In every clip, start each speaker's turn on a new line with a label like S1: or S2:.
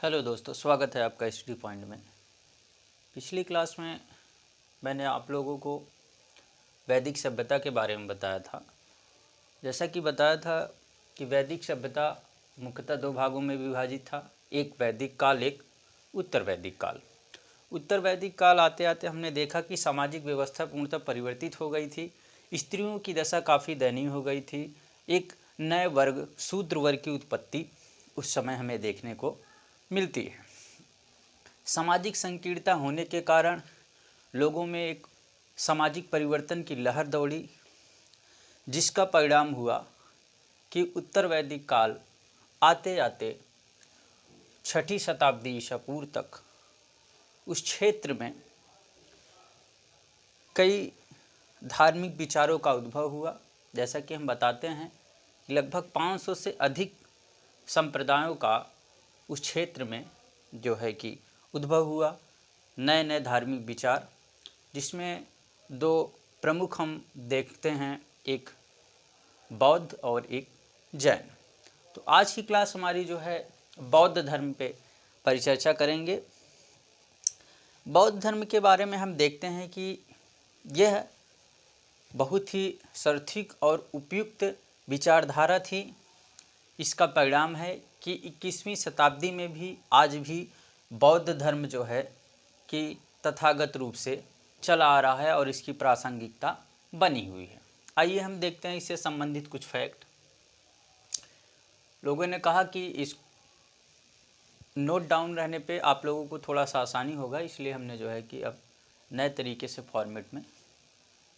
S1: Hello दोस्तों, स्वागत है आपका स्टडी पॉइंट में। पिछली क्लास में मैंने आप लोगों को वैदिक सभ्यता के बारे में बताया था। जैसा कि बताया था कि वैदिक सभ्यता मुख्यतः दो भागों में विभाजित था, एक वैदिक काल, एक उत्तर वैदिक काल। उत्तर वैदिक काल आते आते हमने देखा कि सामाजिक व्यवस्था पूर्णतः परिवर्तित हो गई थी, स्त्रियों की दशा काफ़ी दयनीय हो गई थी, एक नए वर्ग शूद्र वर्ग की उत्पत्ति उस समय हमें देखने को मिलती है। सामाजिक संकीर्णता होने के कारण लोगों में एक सामाजिक परिवर्तन की लहर दौड़ी, जिसका परिणाम हुआ कि उत्तर वैदिक काल आते आते 6ठी शताब्दी ईसा पूर्व तक उस क्षेत्र में कई धार्मिक विचारों का उद्भव हुआ। जैसा कि हम बताते हैं कि लगभग 500 से अधिक संप्रदायों का उस क्षेत्र में जो है कि उद्भव हुआ, नए नए धार्मिक विचार, जिसमें दो प्रमुख हम देखते हैं, एक बौद्ध और एक जैन। तो आज की क्लास हमारी जो है बौद्ध धर्म पे परिचर्चा करेंगे। बौद्ध धर्म के बारे में हम देखते हैं कि यह बहुत ही सार्थक और उपयुक्त विचारधारा थी। इसका परिणाम है कि 21वीं शताब्दी में भी आज भी बौद्ध धर्म जो है कि तथागत रूप से चला आ रहा है और इसकी प्रासंगिकता बनी हुई है। आइए हम देखते हैं इससे संबंधित कुछ फैक्ट। लोगों ने कहा कि इस नोट डाउन रहने पे आप लोगों को थोड़ा सा आसानी होगा, इसलिए हमने जो है कि अब नए तरीके से फॉर्मेट में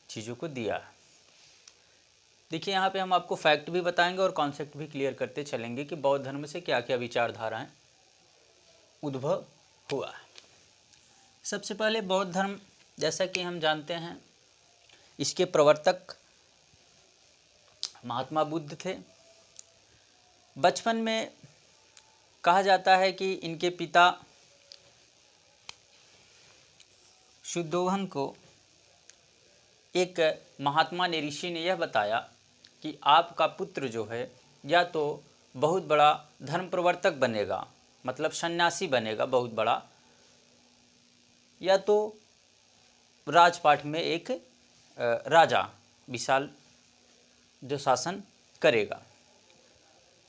S1: चीज़ों को दिया है। देखिए, यहाँ पे हम आपको फैक्ट भी बताएंगे और कॉन्सेप्ट भी क्लियर करते चलेंगे कि बौद्ध धर्म से क्या क्या विचारधाराएं उद्भव हुआ है। सबसे पहले बौद्ध धर्म, जैसा कि हम जानते हैं, इसके प्रवर्तक महात्मा बुद्ध थे। बचपन में कहा जाता है कि इनके पिता शुद्धोधन को एक महात्मा ने, ऋषि ने यह बताया कि आपका पुत्र जो है या तो बहुत बड़ा धर्म प्रवर्तक बनेगा, मतलब सन्यासी बनेगा बहुत बड़ा, या तो राजपाट में एक राजा विशाल जो शासन करेगा।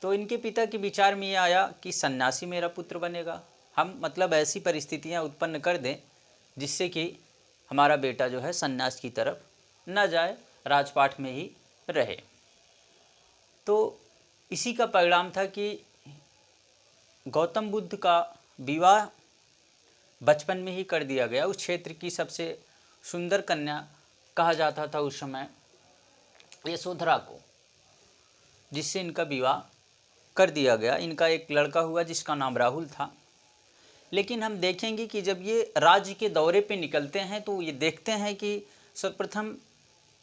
S1: तो इनके पिता के विचार में ये आया कि सन्यासी मेरा पुत्र बनेगा, हम मतलब ऐसी परिस्थितियां उत्पन्न कर दें जिससे कि हमारा बेटा जो है सन्यास की तरफ न जाए, राजपाट में ही रहे। तो इसी का परिणाम था कि गौतम बुद्ध का विवाह बचपन में ही कर दिया गया। उस क्षेत्र की सबसे सुंदर कन्या कहा जाता था उस समय यशोधरा को, जिससे इनका विवाह कर दिया गया। इनका एक लड़का हुआ जिसका नाम राहुल था। लेकिन हम देखेंगे कि जब ये राज्य के दौरे पे निकलते हैं तो ये देखते हैं कि सर्वप्रथम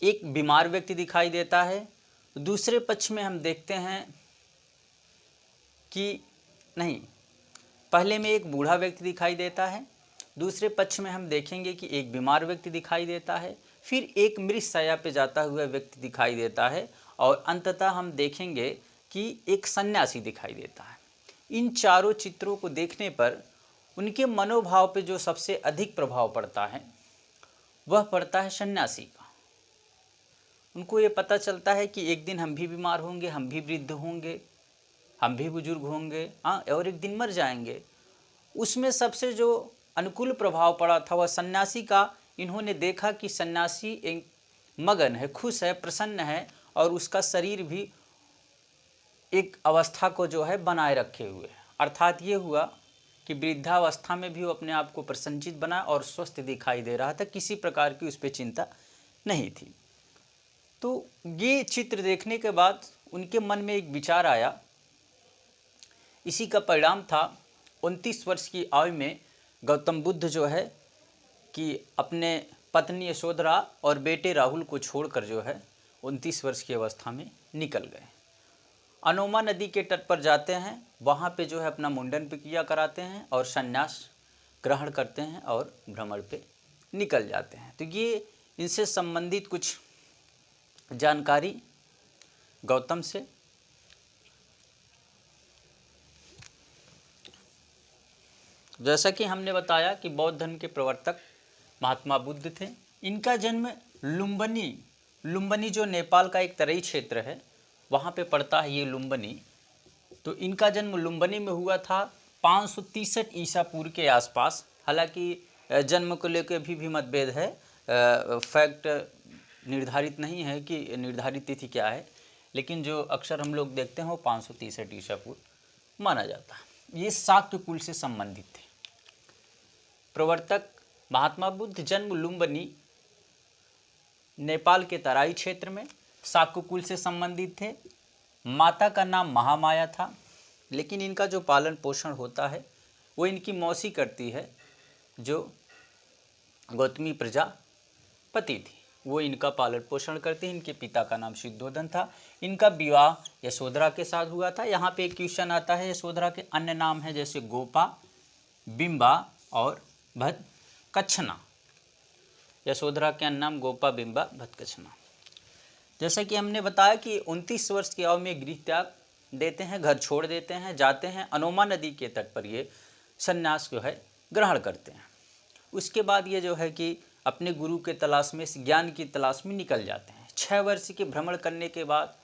S1: एक बीमार व्यक्ति दिखाई देता है, दूसरे पक्ष में हम देखते हैं कि नहीं, पहले में एक बूढ़ा व्यक्ति दिखाई देता है, दूसरे पक्ष में हम देखेंगे कि एक बीमार व्यक्ति दिखाई देता है, फिर एक मृत शैया पे जाता हुआ व्यक्ति दिखाई देता है, और अंततः हम देखेंगे कि एक सन्यासी दिखाई देता है। इन चारों चित्रों को देखने पर उनके मनोभाव पे जो सबसे अधिक प्रभाव पड़ता है वह पड़ता है सन्यासी का। उनको ये पता चलता है कि एक दिन हम भी बीमार होंगे, हम भी वृद्ध होंगे, हम भी बुजुर्ग होंगे, और एक दिन मर जाएंगे। उसमें सबसे जो अनुकूल प्रभाव पड़ा था वह सन्यासी का। इन्होंने देखा कि सन्यासी एक मगन है, खुश है, प्रसन्न है, और उसका शरीर भी एक अवस्था को जो है बनाए रखे हुए है। अर्थात ये हुआ कि वृद्धावस्था में भी वो अपने आप को प्रसन्नचित बना और स्वस्थ दिखाई दे रहा था, किसी प्रकार की उस पर चिंता नहीं थी। तो ये चित्र देखने के बाद उनके मन में एक विचार आया। इसी का परिणाम था 29 वर्ष की आयु में गौतम बुद्ध जो है कि अपने पत्नी यशोधरा और बेटे राहुल को छोड़कर जो है 29 वर्ष की अवस्था में निकल गए। अनोमा नदी के तट पर जाते हैं, वहाँ पे जो है अपना मुंडन प्रक्रिया कराते हैं और संन्यास ग्रहण करते हैं और भ्रमण पे निकल जाते हैं। तो ये इनसे संबंधित कुछ जानकारी गौतम से। जैसा कि हमने बताया कि बौद्ध धर्म के प्रवर्तक महात्मा बुद्ध थे। इनका जन्म लुम्बिनी जो नेपाल का एक तराई क्षेत्र है वहाँ पे पड़ता है ये लुम्बिनी। तो इनका जन्म लुम्बिनी में हुआ था 563 ईसा पूर्व के आसपास। हालांकि जन्म को लेकर अभी भी मतभेद है, फैक्ट निर्धारित नहीं है कि निर्धारित तिथि क्या है, लेकिन जो अक्सर हम लोग देखते हैं वो 563 ईसा पूर्व माना जाता है। ये शाक्य कुल से संबंधित थे। प्रवर्तक महात्मा बुद्ध जन्म लुम्बिनी नेपाल के तराई क्षेत्र में, शाक्य कुल से संबंधित थे। माता का नाम महामाया था, लेकिन इनका जो पालन पोषण होता है वो इनकी मौसी करती है, जो गौतमी प्रजापति थी, वो इनका पालन पोषण करते हैं। इनके पिता का नाम शुद्धोधन था। इनका विवाह यशोधरा के साथ हुआ था। यहाँ पे एक क्वेश्चन आता है, यशोधरा के अन्य नाम हैं जैसे गोपा, बिंबा और भद्दकच्छना। यशोधरा के अन्य नाम गोपा, बिंबा, भद्दकच्छना। जैसा कि हमने बताया कि 29 वर्ष की आयु में गृह त्याग देते हैं, घर छोड़ देते हैं, जाते हैं अनोमा नदी के तट पर ये संन्यास जो है ग्रहण करते हैं। उसके बाद ये जो है कि अपने गुरु के तलाश में, ज्ञान की तलाश में निकल जाते हैं। 6 वर्ष के भ्रमण करने के बाद,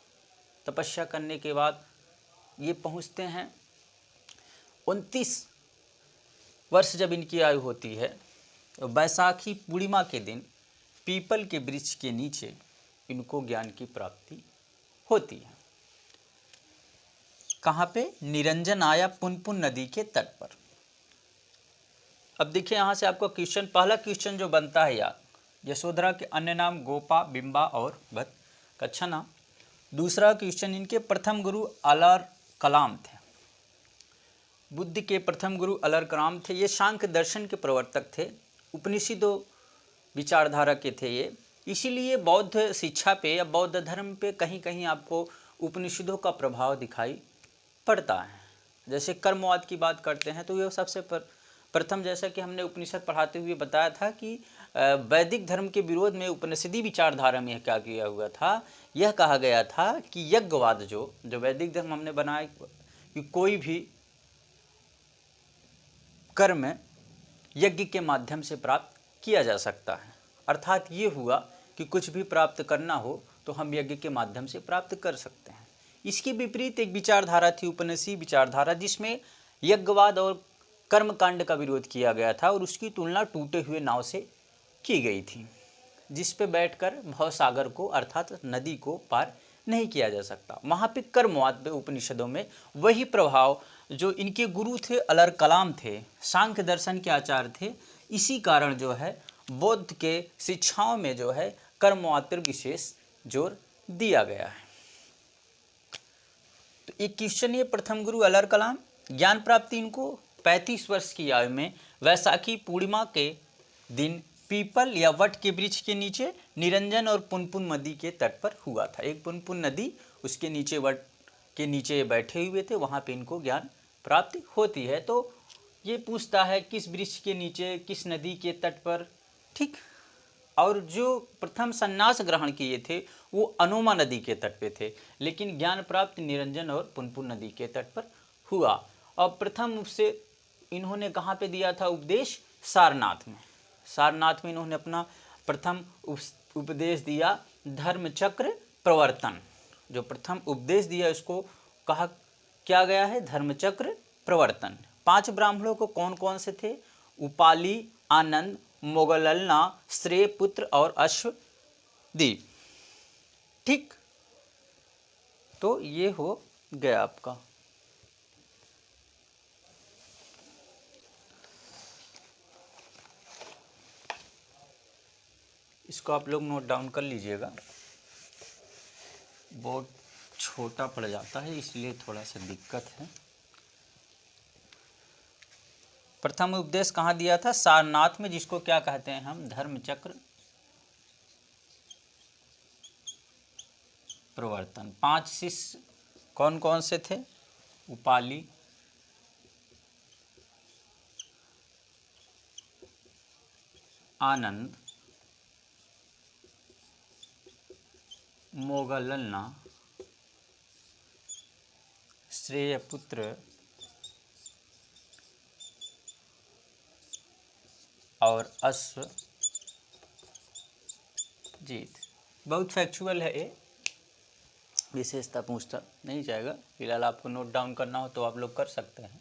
S1: तपस्या करने के बाद ये पहुँचते हैं 29 वर्ष जब इनकी आयु होती है तो बैसाखी पूर्णिमा के दिन पीपल के वृक्ष के नीचे इनको ज्ञान की प्राप्ति होती है। कहाँ पे? निरंजन आया पुनपुन नदी के तट पर। अब देखिए यहाँ से आपको क्वेश्चन, पहला क्वेश्चन जो बनता है यार, यशोधरा के अन्य नाम गोपा, बिंबा और भद्दकच्छना। दूसरा क्वेश्चन, इनके प्रथम गुरु अलर कलाम थे। बुद्ध के प्रथम गुरु अलर कलाम थे। ये सांख्य दर्शन के प्रवर्तक थे, उपनिषदों विचारधारा के थे ये। इसीलिए बौद्ध शिक्षा पे या बौद्ध धर्म पे कहीं कहीं आपको उपनिषदों का प्रभाव दिखाई पड़ता है। जैसे कर्मवाद की बात करते हैं तो ये सबसे प्रथम, जैसा कि हमने उपनिषद पढ़ाते हुए बताया था कि वैदिक धर्म के विरोध में उपनिषदी विचारधारा में क्या किया हुआ था, यह कहा गया था कि यज्ञवाद जो वैदिक धर्म हमने बनाया कि कोई भी कर्म यज्ञ के माध्यम से प्राप्त किया जा सकता है। अर्थात ये हुआ कि कुछ भी प्राप्त करना हो तो हम यज्ञ के माध्यम से प्राप्त कर सकते हैं। इसके विपरीत एक विचारधारा थी उपनिषदी विचारधारा, जिसमें यज्ञवाद और कर्मकांड का विरोध किया गया था और उसकी तुलना टूटे हुए नाव से की गई थी, जिस पे बैठकर भवसागर को अर्थात नदी को पार नहीं किया जा सकता। वहाँ पे कर्मवाद पे उपनिषदों में वही प्रभाव, जो इनके गुरु थे अलर कलाम थे, सांख्य दर्शन के आचार्य थे, इसी कारण जो है बौद्ध के शिक्षाओं में जो है कर्मवाद पर विशेष जोर दिया गया है। तो एक क्वेश्चन ये, प्रथम गुरु अलर कलाम, ज्ञान प्राप्ति इनको 35 वर्ष की आयु में वैसाखी पूर्णिमा के दिन पीपल या वट के वृक्ष के नीचे निरंजन और पुनपुन नदी के तट पर हुआ था। एक पुनपुन नदी, उसके नीचे वट के नीचे बैठे हुए थे, वहाँ पे इनको ज्ञान प्राप्ति होती है। तो ये पूछता है किस वृक्ष के नीचे, किस नदी के तट पर, ठीक। और जो प्रथम संन्यास ग्रहण किए थे वो अनोमा नदी के तट पे थे, लेकिन ज्ञान प्राप्त निरंजन और पुनपुन नदी के तट पर हुआ। और प्रथम से इन्होंने कहाँ पे दिया था उपदेश? सारनाथ में। सारनाथ में इन्होंने अपना प्रथम उपदेश दिया, धर्मचक्र प्रवर्तन। जो प्रथम उपदेश दिया उसको कहा क्या गया है? धर्मचक्र प्रवर्तन। 5 ब्राह्मणों को कौन कौन से थे? उपाली, आनंद, मोगललना, श्रेय पुत्र और अश्वदीप, ठीक। तो ये हो गया आपका। इसको आप लोग नोट डाउन कर लीजिएगा, बहुत छोटा पड़ जाता है इसलिए थोड़ा सा दिक्कत है। प्रथम उपदेश कहाँ दिया था? सारनाथ में, जिसको क्या कहते हैं हम? धर्मचक्र प्रवर्तन। 5 शिष्य कौन कौन से थे? उपाली, आनंद, मोगललना, श्रेय पुत्र और अश्व जीत। बहुत फैक्चुअल है ये, विशेषता पूछता नहीं जाएगा। फिलहाल आपको नोट डाउन करना हो तो आप लोग कर सकते हैं।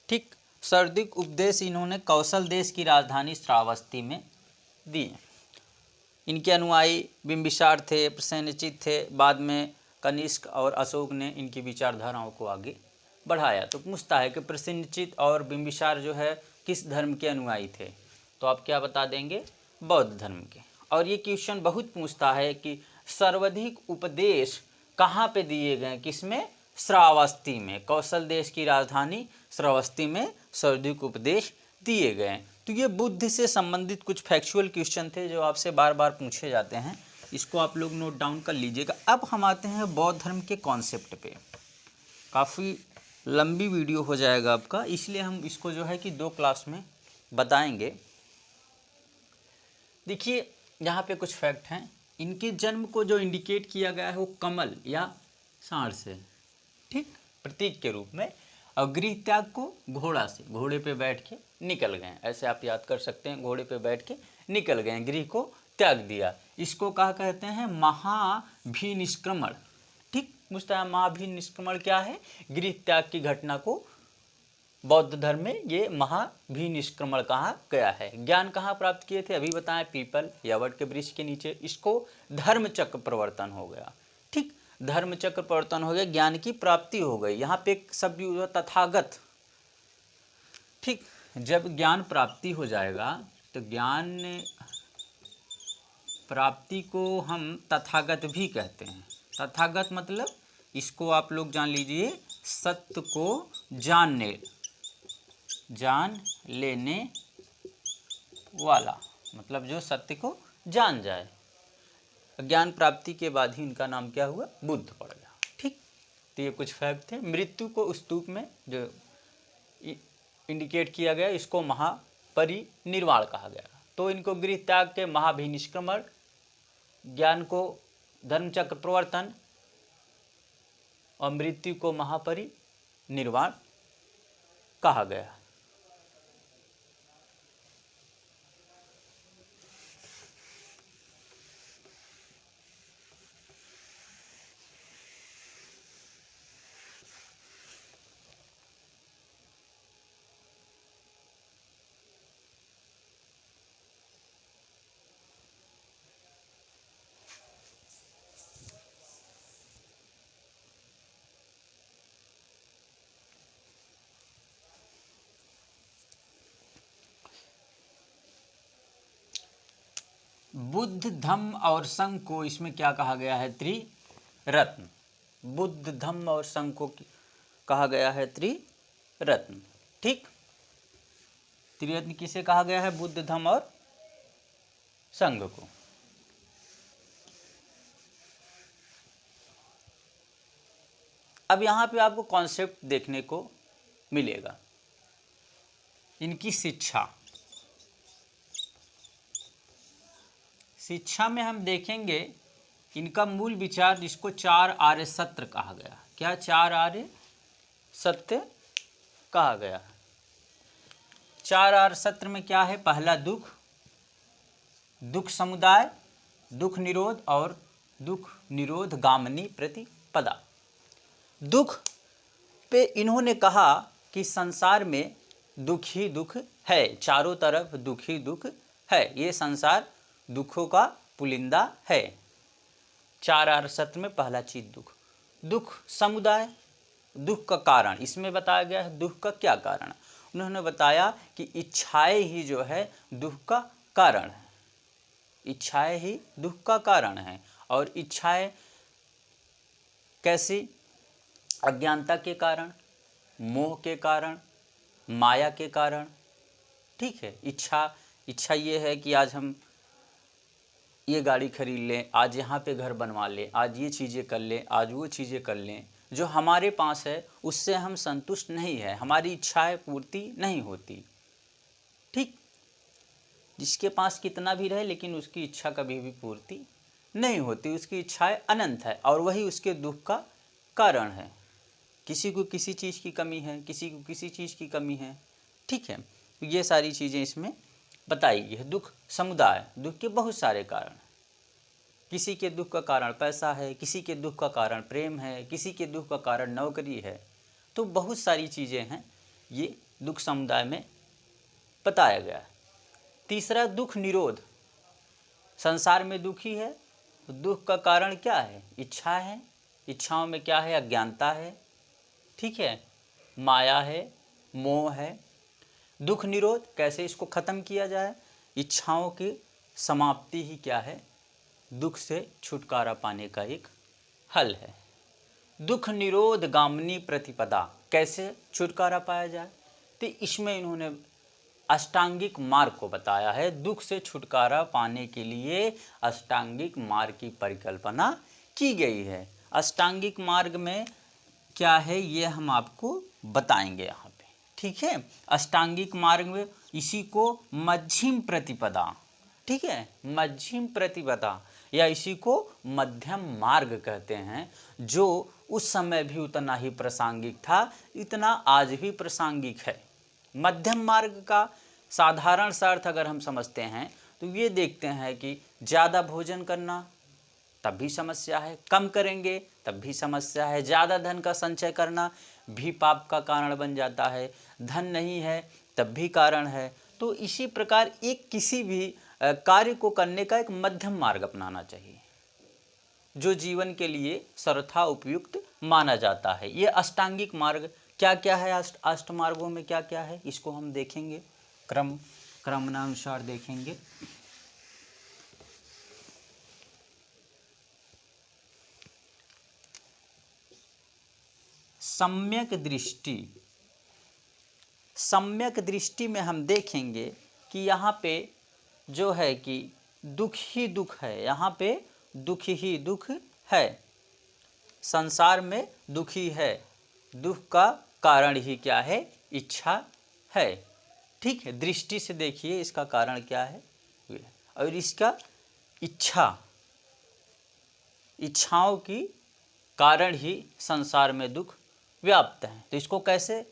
S1: ठीक, सर्दिक उपदेश इन्होंने कौशल देश की राजधानी श्रावस्ती में दिए। इनके अनुयायी बिंबिसार थे, प्रसेनजित थे, बाद में कनिष्क और अशोक ने इनकी विचारधाराओं को आगे बढ़ाया। तो पूछता है कि प्रसेनजित और बिंबिसार जो है किस धर्म के अनुयायी थे, तो आप क्या बता देंगे? बौद्ध धर्म के। और ये क्वेश्चन बहुत पूछता है कि सर्वाधिक उपदेश कहाँ पे दिए गए, किसमें? श्रावस्ती में। कौशल देश की राजधानी श्रावस्ती में सर्वाधिक उपदेश दिए गए। तो ये बुद्ध से संबंधित कुछ फैक्चुअल क्वेश्चन थे जो आपसे बार बार पूछे जाते हैं, इसको आप लोग नोट डाउन कर लीजिएगा। अब हम आते हैं बौद्ध धर्म के कॉन्सेप्ट पे। काफ़ी लंबी वीडियो हो जाएगा आपका, इसलिए हम इसको जो है कि 2 क्लास में बताएंगे। देखिए यहाँ पे कुछ फैक्ट हैं। इनके जन्म को जो इंडिकेट किया गया है वो कमल या सांड से, ठीक, प्रतीक के रूप में। और गृह त्याग को घोड़ा से, घोड़े पे बैठ के निकल गए, ऐसे आप याद कर सकते हैं। घोड़े पे बैठ के निकल गए, गृह को त्याग दिया। इसको कहा कहते हैं? महाभिनिष्क्रमण। ठीक, पूछता है महाभिनिष्क्रमण क्या है? गृह त्याग की घटना को बौद्ध धर्म में ये महाभिनिष्क्रमण कहा गया है। ज्ञान कहाँ प्राप्त किए थे? अभी बताएं, पीपल या वट के वृक्ष के नीचे। इसको धर्म चक्र प्रवर्तन हो गया। ठीक, धर्म चक्र प्रवर्तन हो गया, ज्ञान की प्राप्ति हो गई। यहाँ पे एक शब्द यूज हुआ तथागत। ठीक, जब ज्ञान प्राप्ति हो जाएगा तो ज्ञान प्राप्ति को हम तथागत भी कहते हैं। तथागत मतलब, इसको आप लोग जान लीजिए, सत्य को जान लेने वाला, मतलब जो सत्य को जान जाए। ज्ञान प्राप्ति के बाद ही इनका नाम क्या हुआ? बुद्ध पड़ गया। ठीक, तो ये कुछ फैक्ट थे। मृत्यु को स्तूप में जो इंडिकेट किया गया, इसको महापरिनिर्वाण कहा गया। तो इनको गृह त्याग के महाभिनिष्क्रमण, ज्ञान को धर्मचक्र प्रवर्तन और मृत्यु को महापरिनिर्वाण कहा गया। बुद्ध धम्म और संघ को इसमें क्या कहा गया है? त्रिरत्न। बुद्ध धम्म और संघ को कहा गया है त्रिरत्न। ठीक, त्रिरत्न किसे कहा गया है? बुद्ध धम्म और संघ को। अब यहाँ पे आपको कॉन्सेप्ट देखने को मिलेगा। इनकी शिक्षा में हम देखेंगे इनका मूल विचार, जिसको 4 आर्य सत्य कहा गया। क्या 4 आर्य सत्य कहा गया? 4 आर्य सत्य में क्या है? पहला दुख, दुख समुदाय, दुख निरोध और दुख निरोध गामिनी प्रतिपदा। दुख पे इन्होंने कहा कि संसार में दुख ही दुख है, चारों तरफ दुख ही दुख है, ये संसार दुखों का पुलिंदा है। 4 आर्य सत्य में पहला चीज दुख। दुख समुदाय, दुख का कारण इसमें बताया गया है। दुख का क्या कारण? उन्होंने बताया कि इच्छाएं ही जो है दुख का कारण है। इच्छाएं ही दुख का कारण है। और इच्छाएं कैसी? अज्ञानता के कारण, मोह के कारण, माया के कारण। ठीक है, इच्छा ये है कि आज हम ये गाड़ी खरीद लें, आज यहाँ पे घर बनवा लें, आज ये चीज़ें कर लें, आज वो चीज़ें कर लें। जो हमारे पास है उससे हम संतुष्ट नहीं है, हमारी इच्छाएं पूर्ति नहीं होती। ठीक, जिसके पास कितना भी रहे लेकिन उसकी इच्छा कभी भी पूर्ति नहीं होती, उसकी इच्छाएं अनंत है और वही उसके दुख का कारण है। किसी को किसी चीज़ की कमी है, किसी को किसी चीज़ की कमी है, ठीक है। तो ये सारी चीज़ें इसमें बताई गई है। दुख समुदाय, दुख के बहुत सारे कारण, किसी के दुख का कारण पैसा है, किसी के दुख का कारण प्रेम है, किसी के दुख का कारण नौकरी है, तो बहुत सारी चीज़ें हैं, ये दुख समुदाय में बताया गया है। तीसरा, दुख निरोध। संसार में दुखी है तो दुख का कारण क्या है? इच्छा है। इच्छाओं में क्या है? अज्ञानता है, ठीक है, माया है, मोह है। दुख निरोध, कैसे इसको ख़त्म किया जाए? इच्छाओं की समाप्ति ही क्या है? दुख से छुटकारा पाने का एक हल है। दुख निरोध गामिनी प्रतिपदा, कैसे छुटकारा पाया जाए? तो इसमें इन्होंने अष्टांगिक मार्ग को बताया है। दुख से छुटकारा पाने के लिए अष्टांगिक मार्ग की परिकल्पना की गई है। अष्टांगिक मार्ग में क्या है ये हम आपको बताएंगे यहाँ पे, ठीक है। अष्टांगिक मार्ग में इसी को मध्यम प्रतिपदा, ठीक है, मध्यम प्रतिपदा या इसी को मध्यम मार्ग कहते हैं, जो उस समय भी उतना ही प्रासंगिक था, इतना आज भी प्रासंगिक है। मध्यम मार्ग का साधारण सा अर्थ अगर हम समझते हैं तो ये देखते हैं कि ज़्यादा भोजन करना तब भी समस्या है, कम करेंगे तब भी समस्या है, ज़्यादा धन का संचय करना भी पाप का कारण बन जाता है, धन नहीं है तब भी कारण है। तो इसी प्रकार एक किसी भी कार्य को करने का एक मध्यम मार्ग अपनाना चाहिए, जो जीवन के लिए सर्वथा उपयुक्त माना जाता है। ये अष्टांगिक मार्ग क्या क्या है, अष्ट मार्गों में क्या क्या है, इसको हम देखेंगे, क्रमानुसार देखेंगे। सम्यक दृष्टि, सम्यक दृष्टि में हम देखेंगे कि यहाँ पे जो है कि दुख ही दुख है, यहाँ पे दुख ही दुख है, संसार में दुखी है, दुख का कारण ही क्या है? इच्छा है, ठीक है। दृष्टि से देखिए इसका कारण क्या है, और इसका इच्छाओं की कारण ही संसार में दुख व्याप्त है। तो इसको कैसे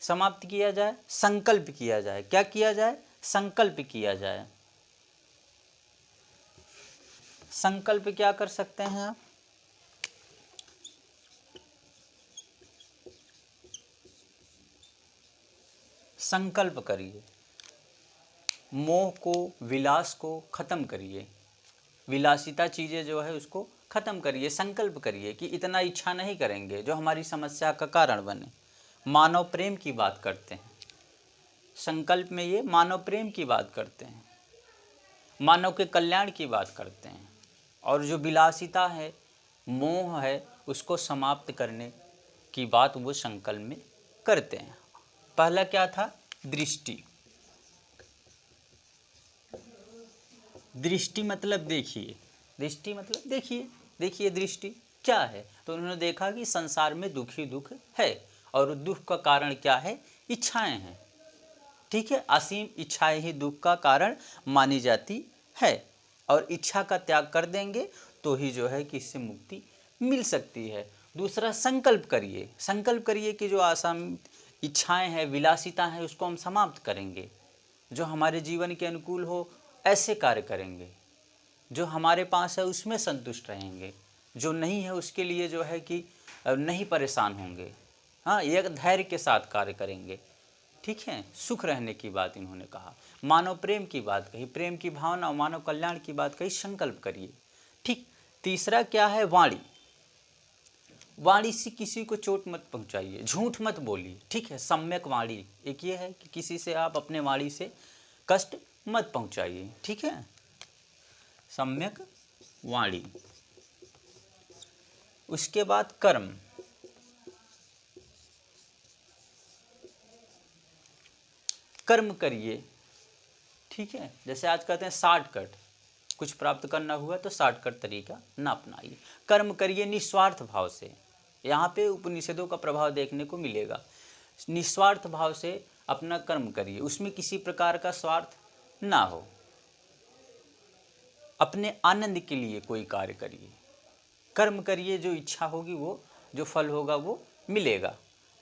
S1: समाप्त किया जाए? संकल्प किया जाए। क्या किया जाए? संकल्प किया जाए। संकल्प क्या कर सकते हैं आप? संकल्प करिए, मोह को, विलास को खत्म करिए, विलासिता चीज़ें जो है उसको खत्म करिए। संकल्प करिए कि इतना इच्छा नहीं करेंगे जो हमारी समस्या का कारण बने। मानव प्रेम की बात करते हैं, संकल्प में ये मानव प्रेम की बात करते हैं, मानव के कल्याण की बात करते हैं, और जो विलासिता है, मोह है, उसको समाप्त करने की बात वो संकल्प में करते हैं। पहला क्या था? दृष्टि। दृष्टि मतलब देखिए, दृष्टि मतलब देखिए, देखिए दृष्टि क्या है? तो उन्होंने देखा कि संसार में दुख ही दुख है, और दुख का कारण क्या है? इच्छाएं हैं, ठीक है। असीम इच्छाएं ही दुख का कारण मानी जाती है, और इच्छा का त्याग कर देंगे तो ही जो है कि इससे मुक्ति मिल सकती है। दूसरा, संकल्प करिए, संकल्प करिए कि जो असीमित इच्छाएं हैं, विलासिता है, उसको हम समाप्त करेंगे, जो हमारे जीवन के अनुकूल हो ऐसे कार्य करेंगे, जो हमारे पास है उसमें संतुष्ट रहेंगे, जो नहीं है उसके लिए जो है कि नहीं परेशान होंगे, हाँ, एक धैर्य के साथ कार्य करेंगे, ठीक है। सुख रहने की बात इन्होंने कहा, मानव प्रेम की बात कही, प्रेम की भावना, मानव कल्याण की बात कही, संकल्प करिए, ठीक। तीसरा क्या है? वाणी। वाणी से किसी को चोट मत पहुंचाइए, झूठ मत बोलिए, ठीक है। सम्यक वाणी एक ये है कि किसी से आप अपने वाणी से कष्ट मत पहुंचाइए, ठीक है। सम्यक वाणी। उसके बाद कर्म। कर्म करिए, ठीक है। जैसे आज कहते हैं शॉर्टकट, कुछ प्राप्त करना हुआ तो शॉर्टकट तरीका ना अपनाइए। कर्म करिए निस्वार्थ भाव से। यहाँ पे उपनिषदों का प्रभाव देखने को मिलेगा। निस्वार्थ भाव से अपना कर्म करिए, उसमें किसी प्रकार का स्वार्थ ना हो, अपने आनंद के लिए कोई कार्य करिए। कर्म करिए, जो इच्छा होगी वो, जो फल होगा वो मिलेगा।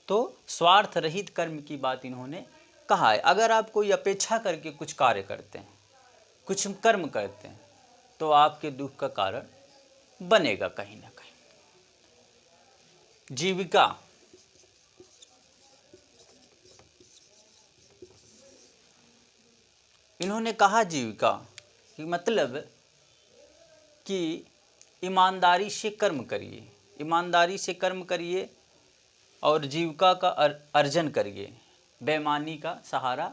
S1: तो स्वार्थ रहित कर्म की बात इन्होंने कहा है। अगर आप कोई अपेक्षा करके कुछ कार्य करते हैं, कुछ कर्म करते हैं, तो आपके दुख का कारण बनेगा कहीं ना कहीं। जीविका, इन्होंने कहा जीविका कि मतलब कि ईमानदारी से कर्म करिए, ईमानदारी से कर्म करिए और जीविका का अर्जन करिए, बेईमानी का सहारा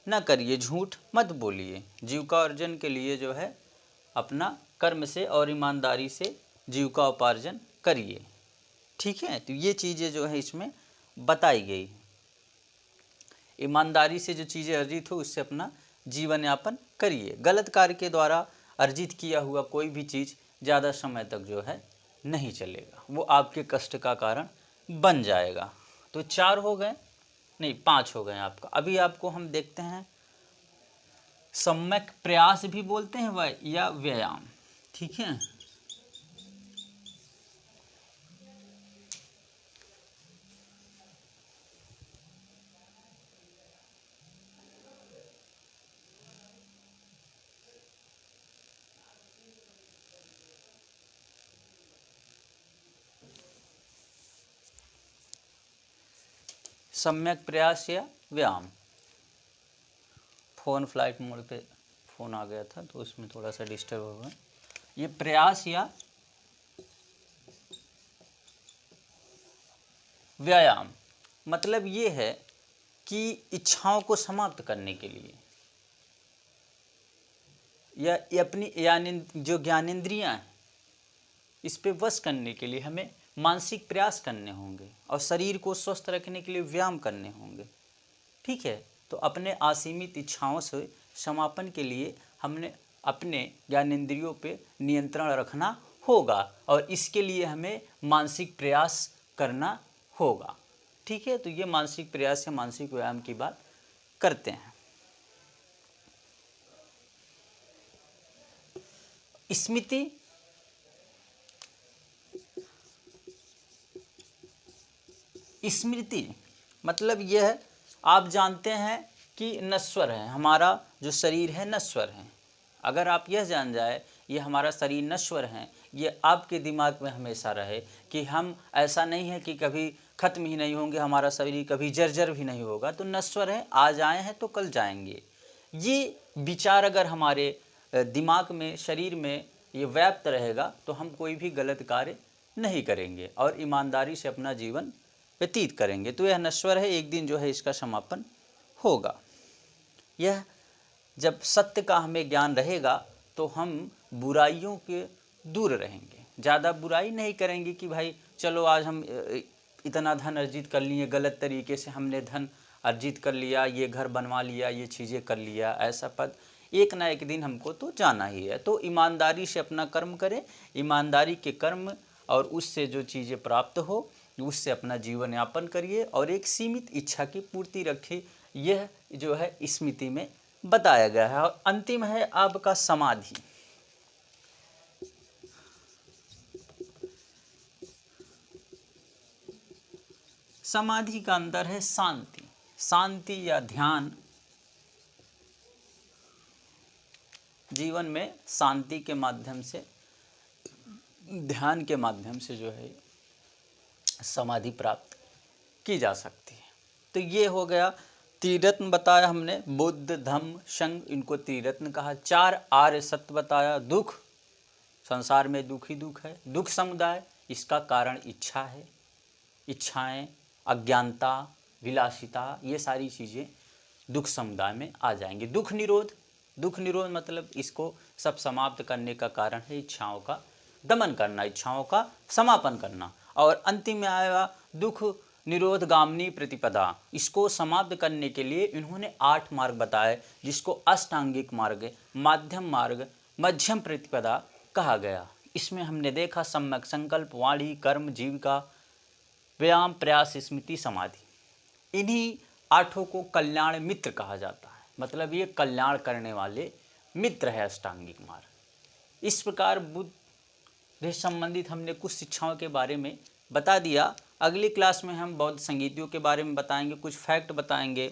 S1: न करिए, झूठ मत बोलिए। जीविका अर्जन के लिए जो है अपना कर्म से और ईमानदारी से जीविका उपार्जन करिए। ठीक है, तो ये चीज़ें जो है इसमें बताई गई। ईमानदारी से जो चीज़ें अर्जित हो उससे अपना जीवन यापन करिए। गलत कार्य के द्वारा अर्जित किया हुआ कोई भी चीज़ ज़्यादा समय तक जो है नहीं चलेगा, वो आपके कष्ट का कारण बन जाएगा। तो 4 हो गए, नहीं 5 हो गए आपका। अभी आपको हम देखते हैं सम्यक प्रयास भी बोलते हैं वह या व्यायाम। ठीक है, सम्यक प्रयास या व्यायाम। फ़ोन फ्लाइट मोड पे फ़ोन आ गया था तो उसमें थोड़ा सा डिस्टर्ब हो गया। ये प्रयास या व्यायाम मतलब ये है कि इच्छाओं को समाप्त करने के लिए या ये अपनी यानी जो ज्ञानेंद्रियां हैं इस पे वश करने के लिए हमें मानसिक प्रयास करने होंगे और शरीर को स्वस्थ रखने के लिए व्यायाम करने होंगे। ठीक है, तो अपने असीमित इच्छाओं से समापन के लिए हमने अपने ज्ञानेंद्रियों पे नियंत्रण रखना होगा और इसके लिए हमें मानसिक प्रयास करना होगा। ठीक है, तो ये मानसिक प्रयास या मानसिक व्यायाम की बात करते हैं। स्मृति, स्मृति मतलब यह आप जानते हैं कि नश्वर है, हमारा जो शरीर है नश्वर है। अगर आप यह जान जाए ये हमारा शरीर नश्वर है, ये आपके दिमाग में हमेशा रहे कि हम ऐसा नहीं है कि कभी ख़त्म ही नहीं होंगे, हमारा शरीर कभी जर्जर भी नहीं होगा, तो नश्वर है, आज आए हैं तो कल जाएंगे। ये विचार अगर हमारे दिमाग में शरीर में ये व्याप्त रहेगा तो हम कोई भी गलत कार्य नहीं करेंगे और ईमानदारी से अपना जीवन व्यतीत करेंगे। तो यह नश्वर है, एक दिन जो है इसका समापन होगा। यह जब सत्य का हमें ज्ञान रहेगा तो हम बुराइयों के दूर रहेंगे, ज़्यादा बुराई नहीं करेंगे कि भाई चलो आज हम इतना धन अर्जित कर लिए, गलत तरीके से हमने धन अर्जित कर लिया, ये घर बनवा लिया, ये चीज़ें कर लिया, ऐसा पद एक ना एक दिन हमको तो जाना ही है। तो ईमानदारी से अपना कर्म करें, ईमानदारी के कर्म और उससे जो चीज़ें प्राप्त हो उससे अपना जीवन यापन करिए और एक सीमित इच्छा की पूर्ति रखिए। यह जो है स्मृति में बताया गया है। और अंतिम है आपका समाधि। समाधि का अंदर है शांति, शांति या ध्यान। जीवन में शांति के माध्यम से, ध्यान के माध्यम से जो है समाधि प्राप्त की जा सकती है। तो ये हो गया त्रिरत्न बताया हमने, बुद्ध धम्म संघ, इनको त्रिरत्न कहा। 4 आर्य सत्य बताया। दुख, संसार में दुख ही दुख है। दुख समुदाय, इसका कारण इच्छा है, इच्छाएं, अज्ञानता, विलासिता, ये सारी चीज़ें दुख समुदाय में आ जाएंगे। दुख निरोध, दुख निरोध मतलब इसको सब समाप्त करने का कारण है इच्छाओं का दमन करना, इच्छाओं का समापन करना। और अंतिम में आएगा दुख निरोध गामिनी प्रतिपदा। इसको समाप्त करने के लिए इन्होंने 8 मार्ग बताए, जिसको अष्टांगिक मार्ग, माध्यम मार्ग, मध्यम प्रतिपदा कहा गया। इसमें हमने देखा सम्यक संकल्प, वाणी, कर्म, जीविका, व्यायाम, प्रयास, स्मृति, समाधि। इन्हीं 8 को कल्याण मित्र कहा जाता है, मतलब ये कल्याण करने वाले मित्र है अष्टांगिक मार्ग। इस प्रकार बुद्ध से संबंधित हमने कुछ शिक्षाओं के बारे में बता दिया। अगली क्लास में हम बौद्ध संगीतियों के बारे में बताएंगे, कुछ फैक्ट बताएंगे,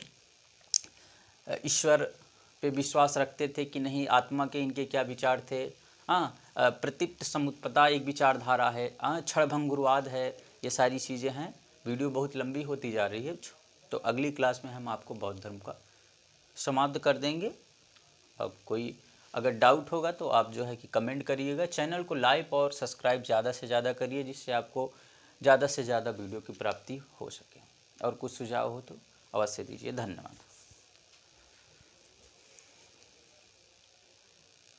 S1: ईश्वर पे विश्वास रखते थे कि नहीं, आत्मा के इनके क्या विचार थे। हाँ, प्रतीप्त समुत्पत्ता एक विचारधारा है, क्षणभंगुरवाद है, ये सारी चीज़ें हैं। वीडियो बहुत लंबी होती जा रही है, तो अगली क्लास में हम आपको बौद्ध धर्म का समाप्त कर देंगे। अब कोई अगर डाउट होगा तो आप जो है कि कमेंट करिएगा। चैनल को लाइक और सब्सक्राइब ज़्यादा से ज़्यादा करिए, जिससे आपको ज़्यादा से ज़्यादा वीडियो की प्राप्ति हो सके। और कुछ सुझाव हो तो अवश्य दीजिए। धन्यवाद।